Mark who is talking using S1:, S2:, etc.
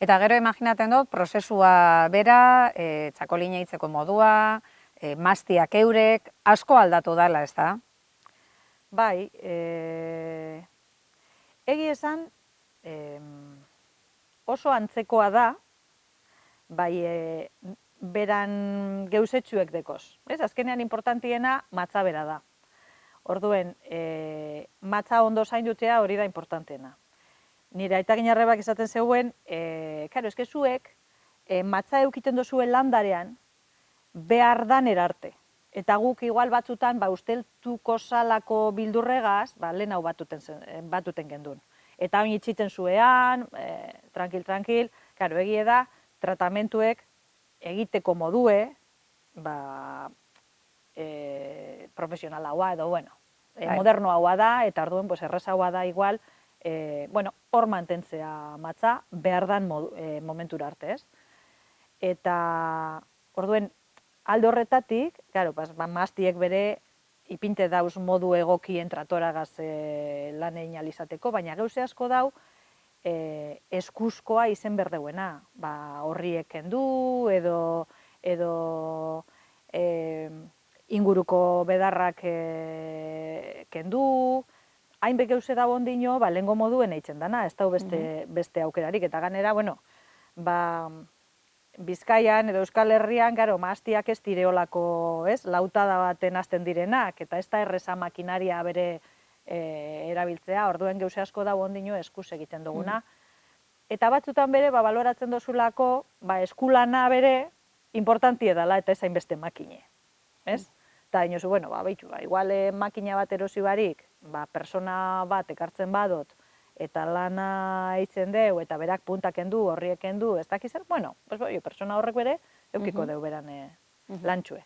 S1: Eta gero imaginaten dut, prozesua bera, txakolina itzeko modua, maztiak eurek, asko aldatu dela, ez da?
S2: Bai, egi esan, oso antzekoa da, bai, beran geusetxuek dekoz. Ez, azkenean importantiena matza bera da. Orduen, matza ondo zaindutea hori da importanteena. Nire aitakin arrebak esaten zeuen, karo, eske zuek, matza eukiten dozuen landarean, behar dan erarte. Eta guk igual batzutan, usteltuko salako bildurregaz, lehen hau batuten gendun. Eta hain itxiten zuean, tranquil, karo, egie da, tratamentuek egiteko modue, profesionalagoa edo, bueno, moderno haua da, eta orduen, errezagoa da igual, hor mantentzea matza, behar dan momentura arte, ez? Eta, orduen, alde horretatik, claro, maztiek bere ipinte dauz modu egokien tratoragaz lan egin alizateko, baina gauze asko dau eskuzkoa izen berdeuena. Horriek kendu, edo inguruko bedarrak kendu, hainbe gauze da bondino, lehengo moduen eitzen dana, ez dau beste aukerarik, eta ganera, bueno, Bizkaian edo Euskal Herrian, gero, maztiak ez direolako, ez, lautada baten hasten direnak, eta ez da erreza makinaria bere erabiltzea, orduen gauze asko da bondino eskuz egiten duguna. Eta batzutan bere, baloratzen dozulako, eskulana bere, importantie dela, eta ez hainbeste makine, ez? Eta dinozu, bueno, behitu, igual makina bat erosi barik, persona bat ekartzen badot, eta lana eitzen deu, eta berak puntak endu, horriek endu, ez dakiz zer, bueno, persona horrek bere, eukiko deu beran lantxue.